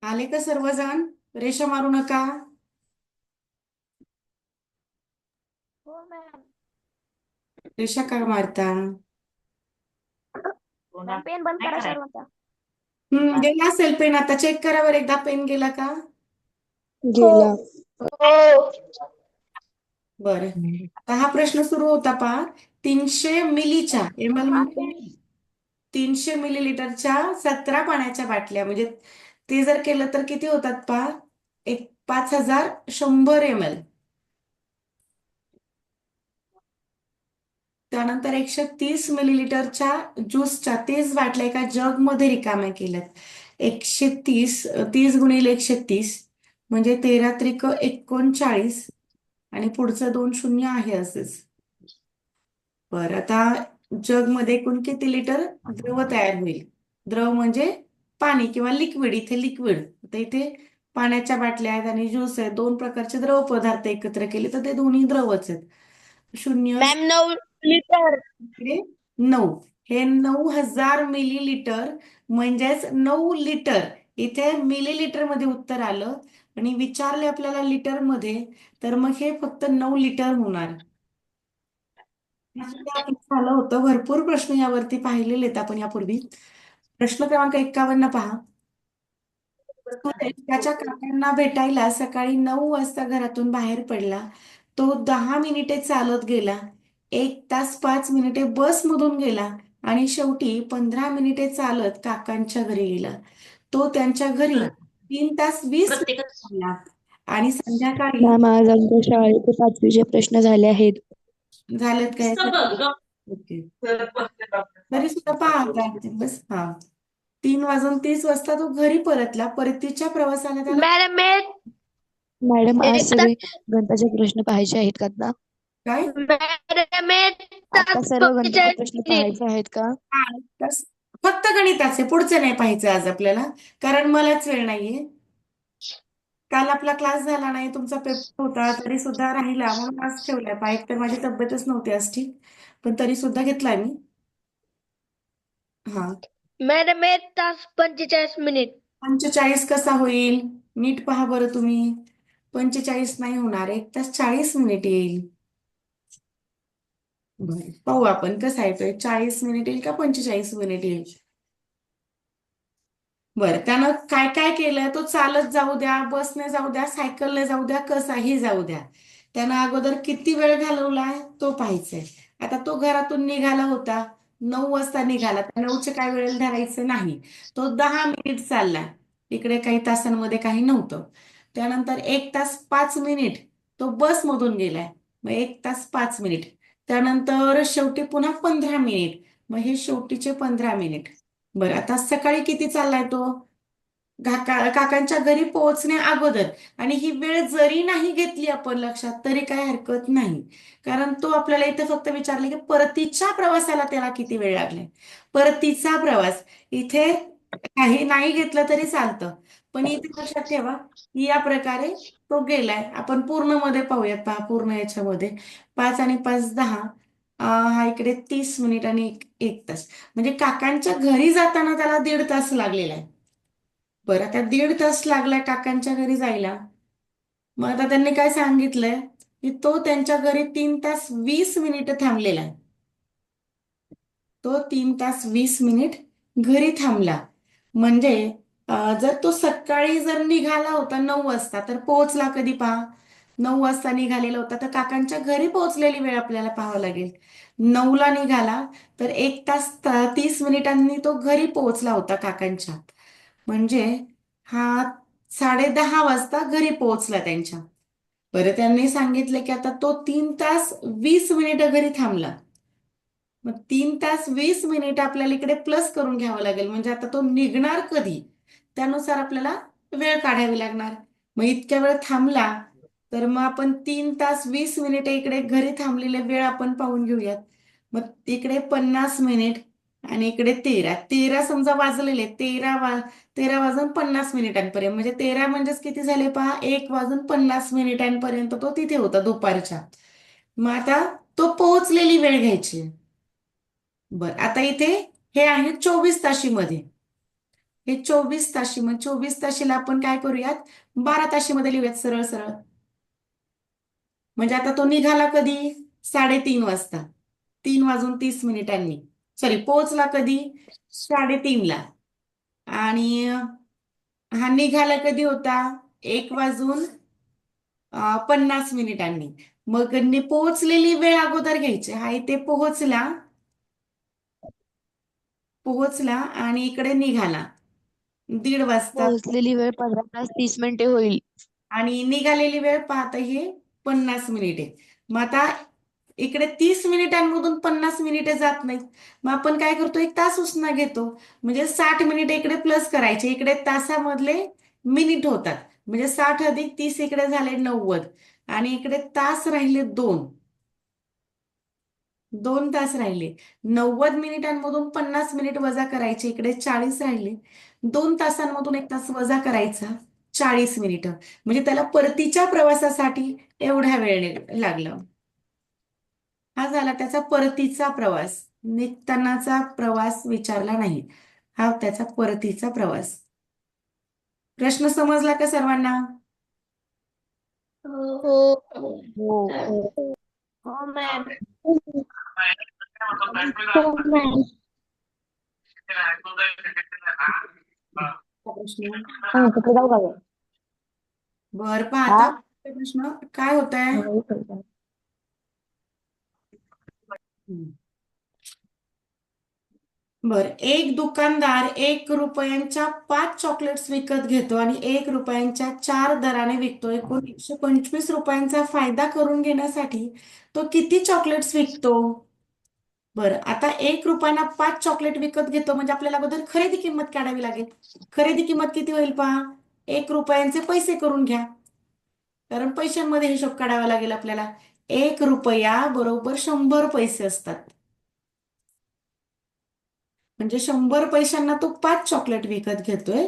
आले का सर्वजण? रेषा मारू नका. हो मॅम. रेषा का मारता? मॅम पेन बंद करा सर्वांचा. गेला असेल पेन. आता चेक करा बरं एकदा पेन गेला का. हो. गेला. हो. बरं. आता हा प्रश्न सुरू होता पहा. 300 मिलीच्या एम एल हा म्हणजे पेन. 300 मिलीलिटरच्या 17 पाण्याच्या बाटल्या म्हणजे ते जर केलं तर किती होतात पहा. 5100 ml. त्यानंतर 130 मिलीलिटरच्या ज्यूसच्या 30 बाटल्या एका जगमध्ये रिकाम्या केल्यात. 130 30 गुणिले 130 म्हणजे 13 त्रिक 39 आणि पुढचं 2 शून्य आहे असेच. बरं आता जगमध्ये एकूण किती लिटर द्रव तयार होईल? द्रव म्हणजे पाणी किंवा लिक्विड. इथे लिक्विड तर इथे पाण्याच्या बाटल्या आहेत आणि ज्यूस आहे. दोन प्रकारचे द्रव पदार्थ एकत्र केले तर ते दोन्ही द्रवच आहेत. शून्य मॅम 9 लिटर. इकडे 9. हे 9000 मिलीलिटर म्हणजेच 9 लिटर. इथे मिलीलिटर मध्ये उत्तर आलं आणि विचारले आपल्याला लिटर मध्ये तर मग हे फक्त 9 लिटर होणार. हे सुद्धा आपण झालं होतं. भरपूर प्रश्न यावरती पाहिलेले आहेत आपण यापूर्वी. प्रश्न क्रमांक 51 पहा. सुरेश त्याच्या काकांना भेटायला सकाळी 9 वाजता घरातून बाहेर पडला. तो 10 मिनिटे चालत गेला, 1 तास 5 मिनिटे बसमधून गेला आणि शेवटी 15 मिनिटे चालत काकांच्या घरी गेला. तो त्यांच्या घरी 3 तास 20 मिनिटे थांबला आणि संध्याकाळी मॅम आज आमच्या शाळेचे 5वीचे प्रश्न झाले आहेत. झालेत काय? ओके. तरी सुद्धा पहा आता बस हा 3 वाजून 30 वाजता तो घरी परतला. परतीच्या प्रवासाला त्याला मॅडम मी मॅडम आज एक सगळे तास. गणिताचे प्रश्न पाहायचे आहेत का आता? काय मॅडम मी आता तास सर्व गणिताचे 45 प्रश्न मिनिट. पाहायचे आहेत का? हा, बस. फक्त गणिताचे पुढचे नाही पाहायचे आज आपल्याला कारण मलाच वेळ नाहीये. काल आपला क्लास झाला नाही, तुमचा पेपर होता तरी सुद्धा राहिला म्हणून आज ठेवलाय. पाहिजे तर माझी तब्येतच नव्हती आज ठीक, पण तरी सुद्धा घेतलाय मी. हा मॅडम मी 1 तास 45 मिनिट. 45 कसा होईल? नीट पहा बरं तुम्ही. 45 नाही होणार, 1 तास 40 मिनिट येईल. बरं पाहू आपण कसा येतोय. 40 मिनिट येईल का 45 मिनिट येईल? बरं त्यानं काय काय केलंय? तो चालत जाऊ द्या, बसने जाऊ द्या, सायकलने जाऊ द्या, कसाही जाऊ द्या. त्यानं अगोदर किती वेळ घालवलाय तो पाहायचंय. आता तो घरातून निघाला होता 9 वाजता निघाला. त्या 9चे काय वेळेला धरायचं नाही. तो 10 मिनिट चालला. इकडे काही तासांमध्ये काही नव्हतं. त्यानंतर 1 तास 5 मिनिट तो बसमधून गेलाय. मग 1 तास 5 मिनिट. त्यानंतर शेवटी पुन्हा 15 मिनिट. मग हे शेवटीचे 15 मिनिट. बरं आता सकाळी किती चाललाय तो? काकांच्या घरी पोहोचण्या अगोदर. आणि ही वेळ जरी नाही घेतली आपण लक्षात तरी काय हरकत नाही. कारण तो आपल्याला इथे फक्त विचारले की परतीच्या प्रवासाला त्याला किती वेळ लागलाय. परतीचा प्रवास इथे काही नाही घेतलं तरी चालतं. पण इथे लक्षात ठेवा की या प्रकारे तो गेलाय. आपण पूर्ण मध्ये पाहूयात पहा. पूर्ण याच्यामध्ये 5 आणि 5 10. हा इकडे 30 मिनिट आणि 1 तास म्हणजे काकांच्या घरी जाताना त्याला 1.5 तास लागलेला आहे. बरं आता 1.5 तास लागलाय काकांच्या घरी जायला. मग आता त्यांनी काय सांगितलंय की तो त्यांच्या घरी 3 तास 20 मिनिट थांबलेला आहे. तो 3 तास 20 मिनिट घरी थांबला. म्हणजे जर तो सकाळी जर निघाला होता 9 वाजता तर पोहोचला कधी पहा. 9 वाजता निघालेला होता तर काकांच्या घरी पोहोचलेली वेळ आपल्याला पाहावं लागेल. 9ला निघाला तर 1 तास 30 मिनिटांनी तो घरी पोहोचला होता काकांच्या. म्हणजे हा 10:30 वाजता घरी पोहोचला त्यांच्या. बरं त्यांनी सांगितलं की आता तो 3 तास 20 मिनिट घरी थांबला. मग 3 तास 20 मिनिट आपल्याला इकडे प्लस करून घ्यावं लागेल. म्हणजे आता तो निघणार कधी त्यानुसार आपल्याला वेळ काढावी लागणार. मग इतक्या वेळ थांबला तर मग आपण 3 तास 20 मिनिट इकडे घरी थांबलेले वेळ आपण पाहून घेऊयात. मग इकडे 50 मिनिट आणि इकडे 13 समजा वाजलेले 13 वाजून 50 मिनिटांपर्यंत म्हणजे 13 म्हणजेच किती झाले पहा 1 वाजून 50 मिनिटांपर्यंत तो तिथे होता दुपारच्या. मग आता तो पोहोचलेली वेळ घ्यायची. बर आता इथे हे आहे 24 ताशीमध्ये. हे 24 ताशी, मग 24 ताशीला आपण काय करूयात, 12 ताशीमध्ये लिहूयात सरळ सरळ. म्हणजे आता तो निघाला कधी, 3:30 वाजता, 3:30 सॉरी, पोहोचला कधी, 3:30ला. आणि हा निघाला कधी होता, 1:50 मग पोहोचलेली वेळ अगोदर घ्यायची. हा इथे पोहोचला, पोहोचला आणि इकडे निघाला 1:30 वाजता. पोहोचलेली वेळ 15 तास 30 मिनिटे होईल. आणि निघालेली वेळ पाहता हे 50 मिनिटे. मग आता इकडे 30 मिनिटांमधून 50 मिनिटे जात नाहीत. मग आपण काय करतो, एक तास उसना घेतो. म्हणजे 60 मिनिटे इकडे प्लस करायचे, इकडे तासामधले मिनिट होतात. म्हणजे 60 + 30 इकडे झाले 90. आणि इकडे तास राहिले 2. 2 तास राहिले. 90 मिनिटांमधून 50 मिनिट वजा करायचे, इकडे 40 राहिले. 2 तासांमधून 1 तास वजा करायचा, 40 मिनिटं. म्हणजे त्याला परतीच्या प्रवासासाठी एवढा वेळ लागला. हा झाला त्याचा परतीचा प्रवास. निघतानाचा प्रवास विचारला नाही, हा त्याचा परतीचा प्रवास. प्रश्न समजला का सर्वांना? हो. हो. हो मॅम. प्रश्न कुठे जाऊ का गं? बर, हा? पाहता प्रश्न काय होत आहे. बर, एक दुकानदार 1 रुपयांच्या 5 चॉकलेट्स विकत घेतो आणि 1 रुपयांच्या 4 दराने विकतो. एकूण 125 रुपयांचा फायदा करून घेण्यासाठी तो किती चॉकलेट्स विकतो? बरं, आता 1 रुपयाला 5 चॉकलेट विकत घेतो म्हणजे आपल्याला अगोदर खरेदी किंमत काढावी लागेल. खरेदी किंमत किती होईल पहा, 1 रुपयांचे पैसे करून घ्या, कारण पैशांमध्ये हिशोब काढावा लागेल आपल्याला. 1 रुपया बरोबर 100 पैसे असतात. म्हणजे 100 पैशांना तो 5 चॉकलेट विकत घेतोय.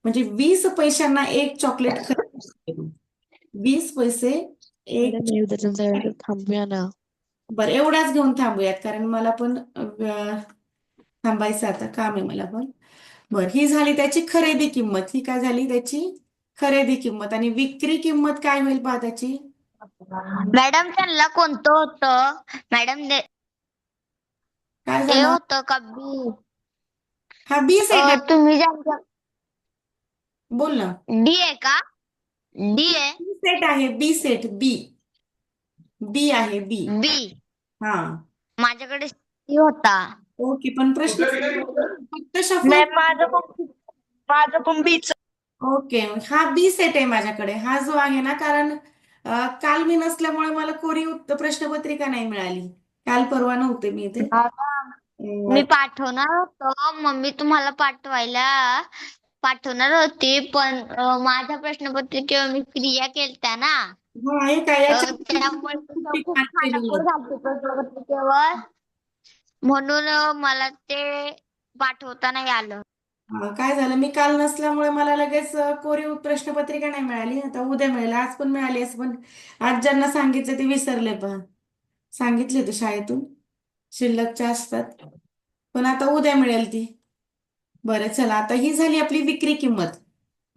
म्हणजे 20 पैशांना एक चॉकलेट खरेदी केलं. 20 पैसे एक. मॅडम येऊ द्या तुमचा वेळ, थांबूया ना. बरं, एवढाच घेऊन थांबूयात, कारण मला पण थांबायचं आता, काम आहे मला पण. बरं, ही झाली त्याची खरेदी किंमत. ही काय झाली, त्याची खरेदी किंमत. आणि विक्री किंमत काय होईल पहा त्याची. मॅडम त्यांना कोणतं होतं मॅडम? काय ते झालं, होतं का बी? हा बी सेट आहे. तुम्ही ज्यांच्या बोल ना. डी आहे का? डी आहे. बी सेट आहे, बी सेट, बी. बी आहे, बी. बी. हा, माझ्याकडे सी होता. ओके. पण प्रश्न फक्त शफल. मॅम माझं पण बीच. ओके, हा बी सेट आहे माझ्याकडे, हा जो आहे ना, कारण काल मी नसल्यामुळे मला कोरी प्रश्नपत्रिका नाही मिळाली. काल परवा नव्हते मी इथे. मी पाठवणार होतो, मम्मी तुम्हाला पाठवणार होती, पण माझ्या प्रश्नपत्रिकेवर मी क्रिया केलत्या ना, हा, हे काय त्यामुळे याच्या खूप खाटाखोट झालती प्रश्नपत्रिकेवर, म्हणून मला ते पाठवता नाही आलं. काय झालं, मी काल नसल्यामुळे मला लगेच कोरी प्रश्नपत्रिका नाही मिळाली. आता उद्या मिळेल, आज पण मिळाली असं, पण आज ज्यांना सांगितलं ते विसरले. पहा, सांगितले होते शाळेतून, शिल्लकच्या असतात, पण आता उद्या मिळेल ती. बरं, चला, आता ही झाली आपली विक्री किंमत.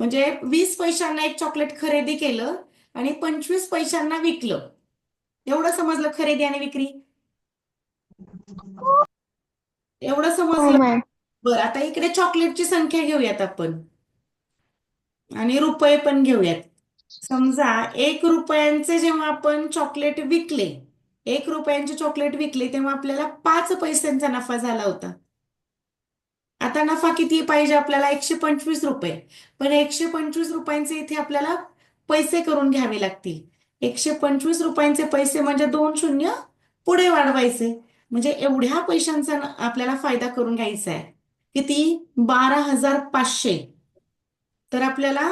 म्हणजे 20 पैशांना एक चॉकलेट खरेदी केलं आणि 25 पैशांना विकलं. एवढं समजलं, खरेदी आणि विक्री एवढं समजलं. बरं, आता इकडे चॉकलेटची संख्या घेऊयात आपण आणि रुपये पण घेऊयात. समजा 1 रुपयांचे जेव्हा आपण चॉकलेट विकले, 1 रुपयांचे चॉकलेट विकले, तेव्हा आपल्याला 5 पैशांचा नफा झाला होता. आता नफा किती पाहिजे आपल्याला, 125 रुपये. पण 125 रुपयांचे इथे आपल्याला पैसे करून घ्यावे लागतील. 125 रुपयांचे पैसे म्हणजे 2 शून्य पुढे वाढवायचे. म्हणजे एवढ्या पैशांचा आपल्याला फायदा करून घ्यायचा आहे. किती, 12,500. तर आपल्याला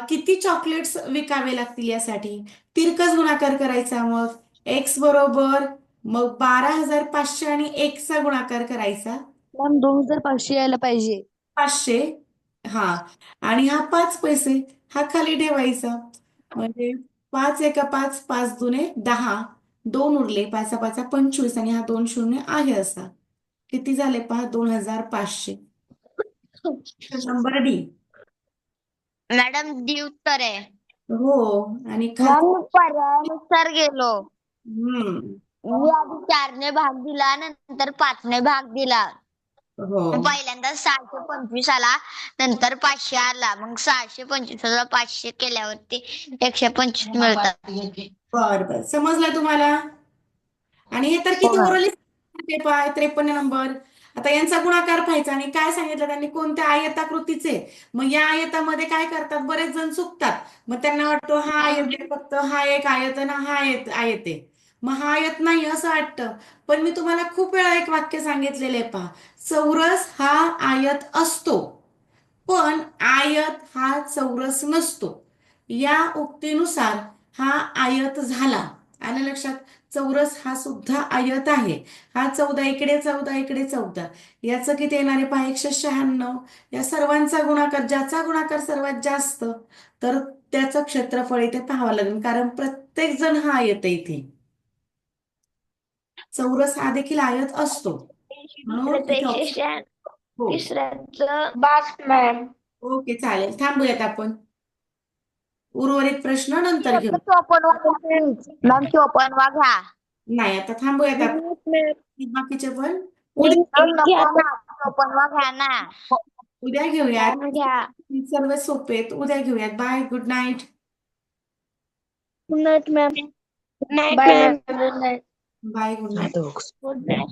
किती चॉकलेट्स विकावे लागतील यासाठी तिरकस गुणाकार करायचा. मग एक्स बरोबर, मग 12,500 आणि 1चा गुणाकार करायचा, मॅम 2,500 यायला पाहिजे. 500. हा, आणि हा 5 पैसे हा खाली ठेवायचा. म्हणजे 5 × 1 = 5, 5 × 2 = 10, 2 उरले, 5 × 5 = 25, आणि हा 2 शून्य आहे असा. किती झाले पहा, 2,500. Number D. मॅडम डी उत्तर आहे. हो आणि मग मी पर्यायानुसार गेलो. हम्म. मी आधी 4ने भाग दिला, नंतर 5ने भाग दिला. हो मग पहिल्यांदा 625 आला, नंतर 500 आला. मग 625 ला 500 केल्यावरती 125 मिळतात. बर बर समजलं तुम्हाला. आणि हे तर किती हो मॅम. Orally 53 number. आता यांचा गुणाकार पाहायचा आणि काय सांगितलं त्यांनी, कोणत्या आयताकृतीचे. मग या आयतामध्ये काय करतात, बरेच जण चुकतात. मग त्यांना वाटतं हा आयत आहे, फक्त हा एक आयत आहे ना, हा आयत आहे. मग हा आयत नाही असं वाटतं. पण मी तुम्हाला खूप वेळा एक वाक्य सांगितलेले पहा, चौरस हा आयत असतो पण आयत हा चौरस नसतो. या उक्तीनुसार हा आयत झाला. आलं लक्षात. चौरस हा सुद्धा आयत आहे. हा 14 इकडे 14 इकडे 14. याचं किती येणारे पहा, 196. या सर्वांचा गुणाकार, ज्याचा गुणाकार सर्वात जास्त तर त्याचं क्षेत्रफळ इथे पाहावं लागेल, कारण प्रत्येक जण हा आयत आहे इथे. चौरस हा देखील आयत असतो म्हणून इथे option. हो तिसऱ्याचं बास मॅम. ओके चालेल, थांबूयात आपण. उर्वरित प्रश्न नंतर घेऊ. 54 मॅम 54 घ्या. नाही आता थांबूयात आपण. बाकीचे पण उद्या नको ना, 54 घ्या ना. उद्या घेऊयात. घ्या. सर्व सोपे आहेत, उद्या घेऊयात. Bye, good night. Good night ma'am. Bye ma'am. Bye, good night. आता बघ.